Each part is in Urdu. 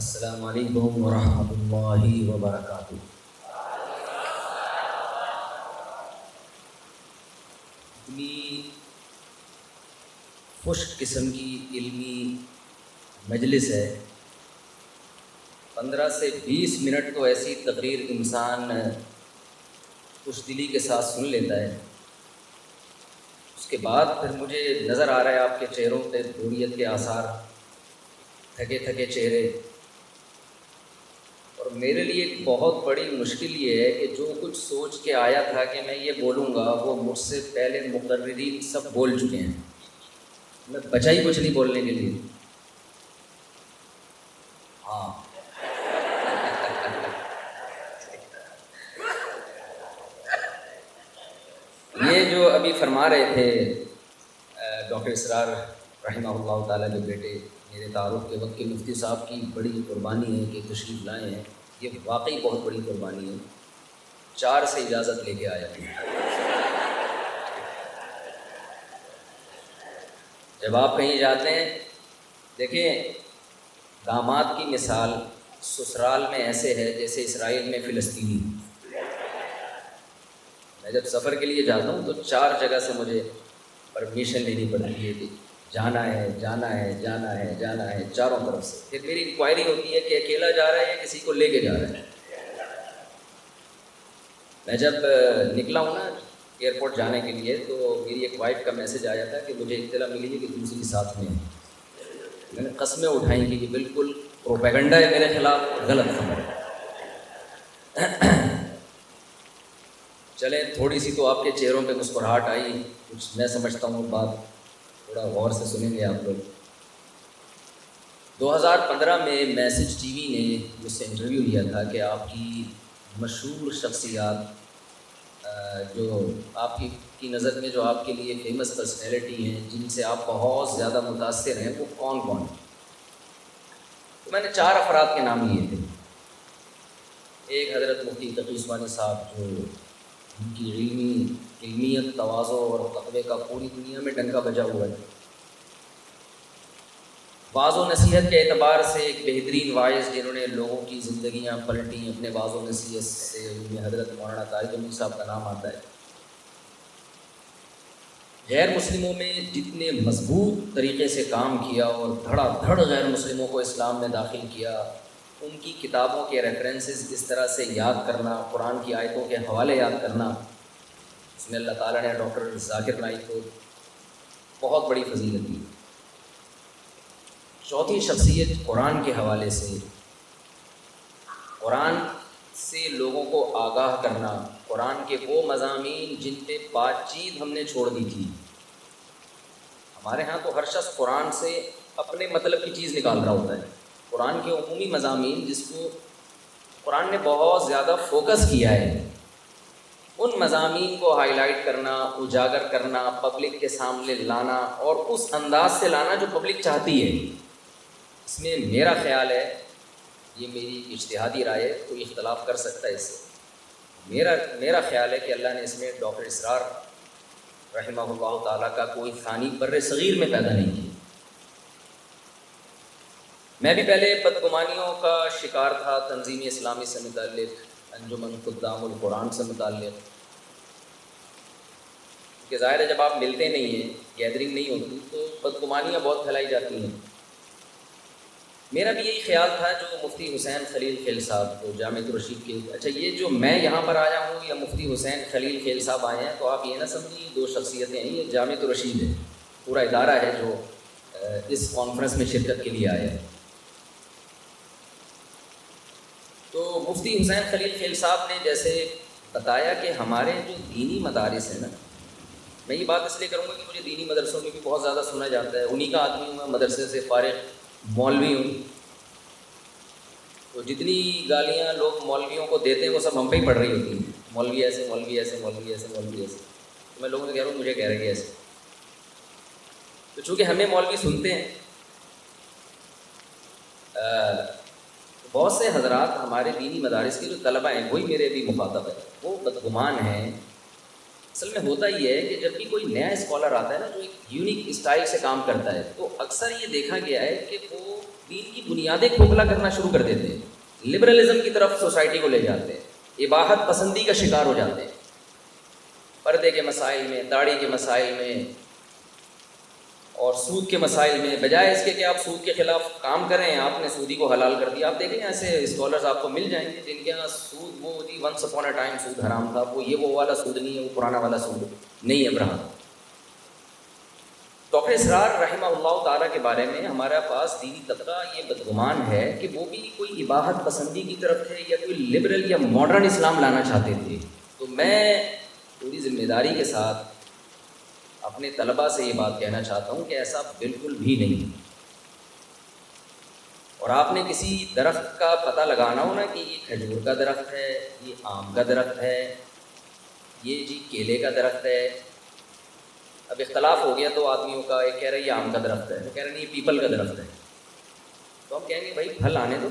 السلام علیکم ورحمۃ اللہ وبرکاتہ۔ اتنی خوش قسم کی علمی مجلس ہے، 15 سے 20 منٹ تو ایسی تقریر انسان خوش دلی کے ساتھ سن لیتا ہے۔ اس کے بعد پھر مجھے نظر آ رہا ہے آپ کے چہروں پہ بوریت کے آثار، تھکے تھکے چہرے، اور میرے لیے ایک بہت بڑی مشکل یہ ہے کہ جو کچھ سوچ کے آیا تھا کہ میں یہ بولوں گا وہ مجھ سے پہلے مقررین سب بول چکے ہیں، میں بچا ہی کچھ نہیں بولنے کے لیے۔ ہاں یہ جو ابھی فرما رہے تھے ڈاکٹر اسرار رحمہ اللہ تعالیٰ کے بیٹے، میرے تعارف کے وقت کے مفتی صاحب کی بڑی قربانی ہے کہ تشریف لائے ہیں، یہ واقعی بہت بڑی قربانی ہے۔ 4 سے اجازت لے کے آیا ہوں۔ جب آپ کہیں جاتے ہیں، دیکھیں داماد کی مثال سسرال میں ایسے ہے جیسے اسرائیل میں فلسطینی۔ میں جب سفر کے لیے جاتا ہوں تو 4 جگہ سے مجھے پرمیشن لینی پڑتی ہے کہ جانا ہے جانا ہے جانا ہے جانا ہے، چاروں طرف سے۔ پھر میری انکوائری ہوتی ہے کہ اکیلا جا رہا ہے یا کسی کو لے کے جا رہا ہے۔ میں جب نکلا ہوں نا ایئرپورٹ جانے کے لیے تو میری ایک وائف کا میسج آیا تھا کہ مجھے اطلاع ملی ہے کہ دوسری ساتھ میں ہے۔ میں نے قسمیں اٹھائیں کہ یہ بالکل پروپیگنڈا ہے میرے خلاف، غلط خبر ہے۔ چلیں تھوڑی سی تو آپ کے چہروں پہ مسکراہٹ آئی، کچھ میں سمجھتا ہوں بات تھوڑا غور سے سنیں گے آپ لوگ۔ 2015 میں میسج ٹی وی نے مجھ سے انٹرویو لیا تھا کہ آپ کی مشہور شخصیات جو آپ کی نظر میں جو آپ کے لیے فیمس پرسنالٹی ہیں، جن سے آپ بہت زیادہ متاثر ہیں، وہ کون کون ہیں؟ تو میں نے 4 افراد کے نام لیے تھے۔ ایک حضرت مفتی تقی عثمانی صاحب، جو ان کی علمیت، تواضع اور تقوی کا پوری دنیا میں ڈنکا بجا ہوا ہے۔ واعظ و نصیحت کے اعتبار سے ایک بہترین واعظ جنہوں نے لوگوں کی زندگیاں پلٹیں اپنے واعظ و نصیحت سے، ان میں حضرت مولانا طارق امین صاحب کا نام آتا ہے۔ غیر مسلموں میں جتنے مضبوط طریقے سے کام کیا اور دھڑا دھڑ غیر مسلموں کو اسلام میں داخل کیا، ان کی کتابوں کے ریفرنسز اس طرح سے یاد کرنا، قرآن کی آیتوں کے حوالے یاد کرنا، اس میں اللہ تعالیٰ نے ڈاکٹر ذاکر نائک کو بہت بڑی فضیلت دی۔ چوتھی شخصیت قرآن کے حوالے سے، قرآن سے لوگوں کو آگاہ کرنا، قرآن کے وہ مضامین جن پہ بات چیت ہم نے چھوڑ دی تھی۔ ہمارے ہاں تو ہر شخص قرآن سے اپنے مطلب کی چیز نکال رہا ہوتا ہے۔ قرآن کے عمومی مضامین جس کو قرآن نے بہت زیادہ فوکس کیا ہے، ان مضامین کو ہائی لائٹ کرنا، اجاگر کرنا، پبلک کے سامنے لانا، اور اس انداز سے لانا جو پبلک چاہتی ہے۔ اس میں میرا خیال ہے، یہ میری اجتہادی رائے ہے، کوئی اختلاف کر سکتا ہے اس سے، میرا خیال ہے کہ اللہ نے اس میں ڈاکٹر اسرار رحمہ اللہ تعالیٰ کا کوئی ثانی بر صغیر میں پیدا نہیں کیا۔ میں بھی پہلے بدگمانیوں کا شکار تھا، تنظیم اسلامی سے متعلق، انجمن خدام القرآن سے متعلق، کہ ظاہر ہے جب آپ ملتے نہیں ہیں، گیدرنگ نہیں ہوتی، تو بدگمانیاں بہت پھیلائی جاتی ہیں۔ میرا بھی یہی خیال تھا جو مفتی حسین خلیل خیل صاحب کو جامعۃ الرشید کے، اچھا یہ جو میں یہاں پر آیا ہوں یا مفتی حسین خلیل خیل صاحب آئے ہیں، تو آپ یہ نہ سمجھیے 2 شخصیتیں ہیں، یہ جامعۃ الرشید ہے، پورا ادارہ ہے جو اس کانفرنس میں شرکت کے لیے آیا ہے۔ تو مفتی حسین خلیل خیل صاحب نے جیسے بتایا کہ ہمارے جو دینی مدارس ہیں نا، میں یہ بات اس لیے کروں گا کہ مجھے دینی مدرسوں میں بھی بہت زیادہ سنا جاتا ہے، انہی کا آدمی ہوں میں، مدرسے سے فارغ مولوی ہوں، تو جتنی گالیاں لوگ مولویوں کو دیتے ہیں وہ سب ہم پہ ہی پڑ رہی ہوتی ہیں، مولوی ایسے، مولوی ایسے، مولوی ایسے، مولوی ایسے۔ تو میں لوگوں سے کہہ رہا ہوں مجھے کہہ رہے ہیں ایسے، تو چونکہ ہمیں مولوی سنتے ہیں، بہت سے حضرات ہمارے دینی مدارس کے جو طلبہ ہیں وہی میرے بھی مخاطب ہیں، وہ بدگمان ہیں۔ اصل میں ہوتا یہ ہے کہ جب بھی کوئی نیا اسکالر آتا ہے نا جو ایک یونیک اسٹائل سے کام کرتا ہے، تو اکثر یہ دیکھا گیا ہے کہ وہ دین کی بنیادیں کھوکھلا کرنا شروع کر دیتے ہیں, لبرلزم کی طرف سوسائٹی کو لے جاتے ہیں, اباحت پسندی کا شکار ہو جاتے ہیں, پردے کے مسائل میں, داڑھی کے مسائل میں اور سود کے مسائل میں. بجائے اس کے کہ آپ سود کے خلاف کام کریں, آپ نے سودی کو حلال کر دیا. آپ دیکھیں ایسے اسکالرز آپ کو مل جائیں گے جن کے یہاں سود وہ جی ونس اپون اے ٹائم سود حرام تھا, وہ والا سود نہیں ہے, وہ پرانا والا سود نہیں ہے برہم. ڈاکٹر اسرار رحمہ اللہ تعالیٰ کے بارے میں ہمارا پاس دینی طبقہ یہ بدگمان ہے کہ وہ بھی کوئی اباحت پسندی کی طرف تھے یا کوئی لبرل یا ماڈرن اسلام لانا چاہتے تھے. تو میں پوری ذمہ داری کے ساتھ اپنے طلباء سے یہ بات کہنا چاہتا ہوں کہ ایسا بالکل بھی نہیں. اور آپ نے کسی درخت کا پتہ لگانا ہو نا کہ یہ کھجور کا درخت ہے, یہ آم کا درخت ہے, یہ جی کیلے کا درخت ہے. اب اختلاف ہو گیا تو آدمیوں کا, ایک کہہ رہا ہے یہ آم کا درخت ہے, وہ کہہ رہے نہیں یہ پیپل کا درخت ہے. تو ہم کہیں گے بھائی پھل آنے دو,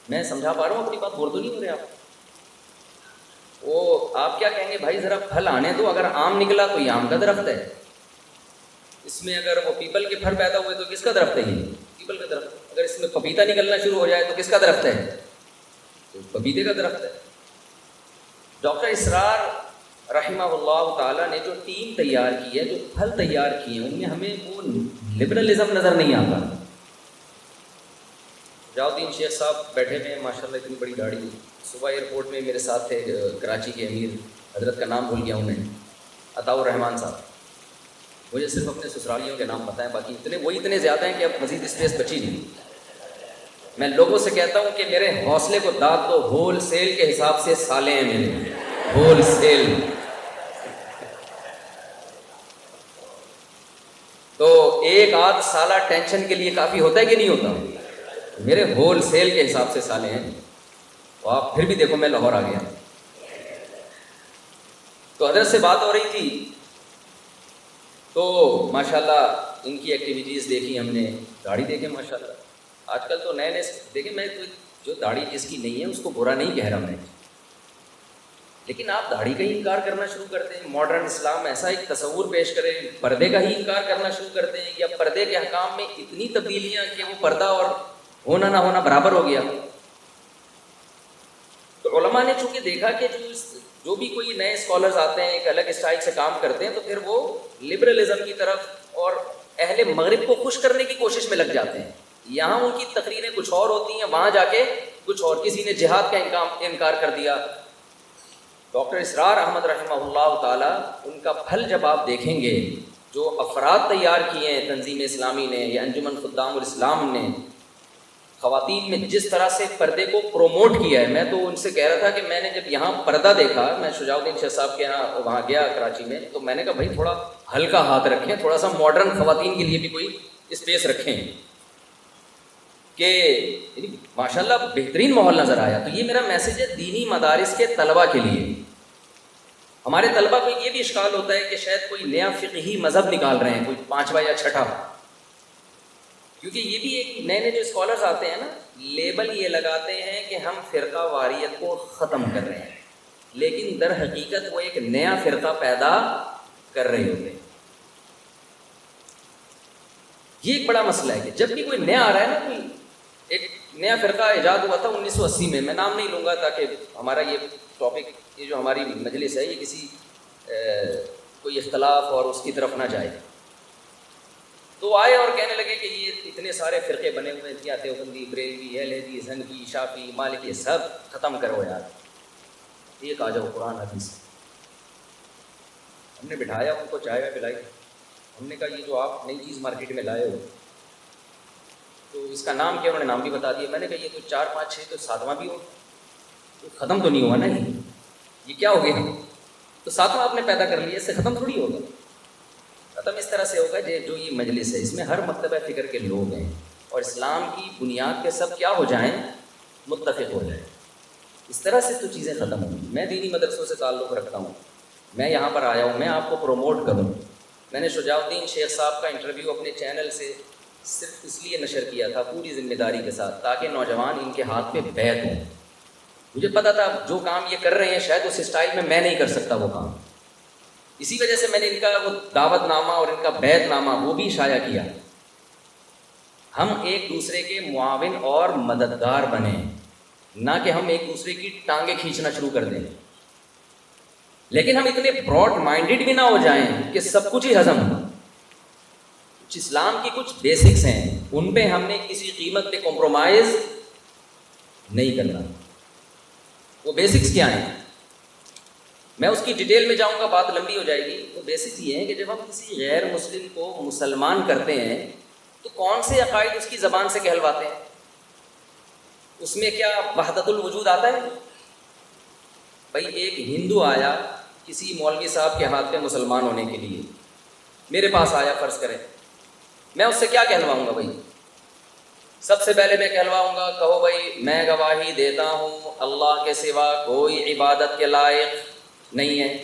میں سمجھا پا رہا ہوں اپنی بات, بور تو نہیں ہو رہے آپ. وہ آپ کیا کہیں گے بھائی ذرا پھل آنے دو, اگر آم نکلا تو یہ آم کا درخت ہے, اس میں اگر وہ پیپل کے پھل پیدا ہوئے تو کس کا درخت ہے, یہ پیپل کا درخت. اگر اس میں پپیتا نکلنا شروع ہو جائے تو کس کا درخت ہے, تو پپیتے کا درخت ہے. ڈاکٹر اسرار رحمہ اللہ تعالیٰ نے جو ٹیم تیار کی ہے, جو پھل تیار کیے ہیں, ان میں ہمیں وہ لبرلزم نظر نہیں آتا. جاؤدین شیخ صاحب بیٹھے ہوئے ہیں ماشاء اللہ, اتنی بڑی داڑھی. صبح ایئرپورٹ میں میرے ساتھ تھے کراچی کے امیر, حضرت کا نام بھول گیا ہوں میں, عطاء الرحمان صاحب. مجھے صرف اپنے سسرالیوں کے نام پتہ ہیں, باقی اتنے زیادہ ہیں کہ اب مزید اسپیس بچی نہیں. میں لوگوں سے کہتا ہوں کہ میرے حوصلے کو داد دو, ہول سیل کے حساب سے سالے ہیں میرے, ہول سیل. تو ایک آدھ سالہ ٹینشن کے لیے کافی ہوتا ہے کہ نہیں ہوتا, میرے ہول سیل کے حساب سے سالے ہیں. تو آپ پھر بھی دیکھو میں لاہور آ گیا. تو حضرت سے بات ہو رہی تھی تو ماشاءاللہ ان کی ایکٹیویٹیز دیکھی ہم نے, داڑھی دیکھیں ماشاءاللہ. آج کل تو نئے دیکھیں, میں جو داڑھی جس کی نہیں ہے اس کو برا نہیں کہہ رہا میں, لیکن آپ داڑھی کا ہی انکار کرنا شروع کرتے ہیں. ماڈرن اسلام ایسا ایک تصور پیش کرے, پردے کا ہی انکار کرنا شروع کرتے ہیں, یا پردے کے احکام میں اتنی تبدیلیاں کہ وہ پردہ اور ہونا نہ ہونا برابر ہو گیا. تو علماء نے چونکہ دیکھا کہ جو بھی کوئی نئے اسکالرز آتے ہیں ایک الگ اسٹائل سے کام کرتے ہیں, تو پھر وہ لبرلزم کی طرف اور اہل مغرب کو خوش کرنے کی کوشش میں لگ جاتے ہیں. یہاں ان کی تقریریں کچھ اور ہوتی ہیں, وہاں جا کے کچھ اور. کسی نے جہاد کا انکار کر دیا. ڈاکٹر اسرار احمد رحمہ اللہ تعالیٰ, ان کا پھل جب آپ دیکھیں گے, جو افراد تیار کیے ہیں تنظیم اسلامی نے یا انجمن خدام الاسلام نے, خواتین میں جس طرح سے پردے کو پروموٹ کیا ہے. میں تو ان سے کہہ رہا تھا کہ میں نے جب یہاں پردہ دیکھا, میں شجاع الدین شاہ صاحب کے یہاں وہاں گیا کراچی میں, تو میں نے کہا بھائی تھوڑا ہلکا ہاتھ رکھیں, تھوڑا سا ماڈرن خواتین کے لیے بھی کوئی اسپیس رکھیں, کہ ماشاءاللہ بہترین ماحول نظر آیا. تو یہ میرا میسیج ہے دینی مدارس کے طلباء کے لیے. ہمارے طلباء کو یہ بھی اشکال ہوتا ہے کہ شاید کوئی نیا فقہی مذہب نکال رہے ہیں, کوئی 5واں یا 6واں, کیونکہ یہ بھی ایک نئے جو اسکالرز آتے ہیں نا, لیبل یہ لگاتے ہیں کہ ہم فرقہ واریت کو ختم کر رہے ہیں, لیکن در حقیقت وہ ایک نیا فرقہ پیدا کر رہے ہوتے ہیں. یہ ایک بڑا مسئلہ ہے کہ جب بھی کوئی نیا آ رہا ہے نا, کوئی ایک نیا فرقہ ایجاد ہوا تھا 1980 میں, میں نام نہیں لوں گا تاکہ ہمارا یہ ٹاپک, یہ جو ہماری مجلس ہے, یہ کسی کوئی اختلاف اور اس کی طرف نہ جائے. تو آئے اور کہنے لگے کہ یہ اتنے سارے فرقے بنے ہوئے ہیں, کیا دیوبندی, بریلوی, اہل حدیث, حنفی, شافعی, مالکی, سب ختم کرو یار, ایک آ جاؤ قرآن حدیث. ہم نے بٹھایا, ان کو چائے پلائی, ہم نے کہا یہ جو آپ نئی چیز مارکیٹ میں لائے ہو تو اس کا نام کیا, انہوں نے نام بھی بتا دیا. میں نے کہا یہ تو 4 5 6 تو 7واں بھی ہو, تو ختم تو نہیں ہوا نا, یہ کیا ہو گیا, تو 7واں آپ نے پیدا کر لیا, اس سے ختم تھوڑی ہوگا. ختم اس طرح سے ہوگا جو یہ مجلس ہے, اس میں ہر مکتبہ فکر کے لوگ ہیں, اور اسلام کی بنیاد پہ سب کیا ہو جائیں, متفق ہو جائیں. اس طرح سے تو چیزیں ختم ہوں گی. میں دینی مدرسوں سے تعلق رکھتا ہوں, میں یہاں پر آیا ہوں, میں آپ کو پروموٹ کروں. میں نے شجاع الدین شیخ صاحب کا انٹرویو اپنے چینل سے صرف اس لیے نشر کیا تھا پوری ذمہ داری کے ساتھ, تاکہ نوجوان ان کے ہاتھ پہ بیعت ہوں. مجھے پتا تھا جو کام یہ کر رہے ہیں شاید اس اسٹائل میں نہیں کر سکتا وہ کام, اسی وجہ سے میں نے ان کا وہ دعوت نامہ اور ان کا بیعت نامہ وہ بھی شائع کیا. ہم ایک دوسرے کے معاون اور مددگار بنیں، نہ کہ ہم ایک دوسرے کی ٹانگیں کھینچنا شروع کر دیں. لیکن ہم اتنے براڈ مائنڈیڈ بھی نہ ہو جائیں کہ سب کچھ ہی ہضم ہو. کچھ اسلام کی کچھ بیسکس ہیں، ان پہ ہم نے کسی قیمت پہ کمپرومائز نہیں کرنا. وہ بیسکس کیا ہیں؟ میں اس کی ڈیٹیل میں جاؤں گا، بات لمبی ہو جائے گی. وہ بیسکس یہ ہیں کہ جب ہم کسی غیر مسلم کو مسلمان کرتے ہیں تو کون سے عقائد اس کی زبان سے کہلواتے ہیں؟ اس میں کیا وحدت الوجود آتا ہے؟ بھائی ایک ہندو آیا کسی مولوی صاحب کے ہاتھ پہ مسلمان ہونے کے لیے، میرے پاس آیا، فرض کریں، میں اس سے کیا کہلواؤں گا؟ بھائی سب سے پہلے میں کہلواؤں گا، کہو بھائی میں گواہی دیتا ہوں اللہ کے سوا کوئی عبادت کے لائق نہیں ہے،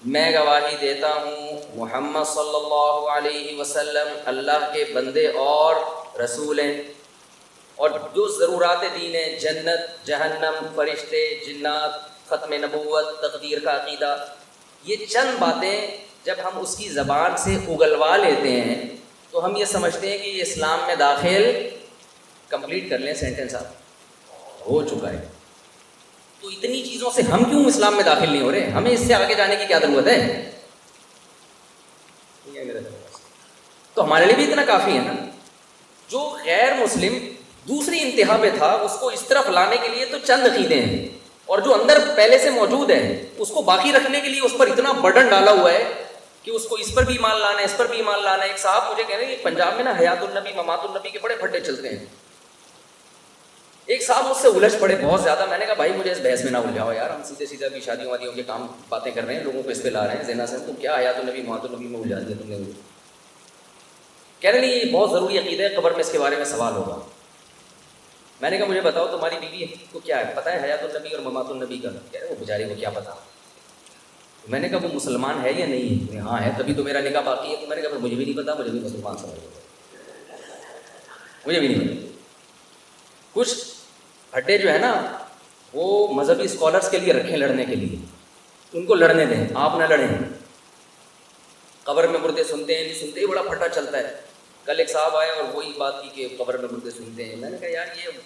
میں گواہی دیتا ہوں محمد صلی اللہ علیہ وسلم اللہ کے بندے اور رسول ہیں، اور جو ضرورات دین ہیں، جنت، جہنم، فرشتے، جنات، ختم نبوت، تقدیر کا عقیدہ، یہ چند باتیں جب ہم اس کی زبان سے اگلوا لیتے ہیں تو ہم یہ سمجھتے ہیں کہ یہ اسلام میں داخل کمپلیٹ کر لیں، سینٹنس آپ ہو چکا ہے. تو اتنی چیزوں سے ہم کیوں اسلام میں داخل نہیں ہو رہے؟ ہمیں اس سے آگے جانے کی کیا ضرورت ہے؟ تو ہمارے لیے بھی اتنا کافی ہے نا. جو غیر مسلم دوسری انتہا پہ تھا اس کو اس طرف لانے کے لیے تو چند عقیدے ہیں، اور جو اندر پہلے سے موجود ہے اس کو باقی رکھنے کے لیے اس پر اتنا برڈن ڈالا ہوا ہے کہ اس کو اس پر بھی ایمان لانا ہے، اس پر بھی ایمان لانا ہے. ایک صاحب مجھے کہہ رہے ہیں کہ پنجاب میں نا حیات النبی، ممات النبی کے بڑے پھڈے چلتے ہیں. ایک صاحب مجھ سے الجھ پڑے بہت زیادہ. میں نے کہا بھائی مجھے اس بحث میں نہ الجھاؤ یار، ہم سیدھے سیدھے بھی شادیوں وادیوں کے کام باتیں کر رہے ہیں، لوگوں کو اس پہ لا رہے ہیں زنا سے، تم کیا حیات النبی ممات النبی میں الجھا دیا تم نے. کہہ رہے نہیں یہ بہت ضروری عقیدہ ہے، قبر میں اس کے بارے میں سوال ہوگا. میں نے کہا مجھے بتاؤ تمہاری بیوی کو کیا ہے پتہ ہے حیات النبی اور ممات النبی کا؟ کہہ رہے وہ بیچاری کو کیا پتا. میں نے کہا وہ مسلمان ہے یا نہیں ہے؟ ہاں ہے، تبھی تو میرا نکاح باقی ہے. تو میں نے کہا پھر مجھے بھی نہیں پتا، مجھے بھی مسلمان سمجھ لو، مجھے بھی نہیں پتا. کچھ ہڈے جو ہے نا وہ مذہبی اسکالرس کے لیے رکھیں لڑنے کے لیے، ان کو لڑنے دیں، آپ نہ لڑیں. قبر میں مردے سنتے ہیں، نہیں سنتے ہی بڑا پھٹا چلتا ہے. کل ایک صاحب آئے اور وہی بات کی کہ قبر میں مردے سنتے ہیں. میں نے کہا یار یہ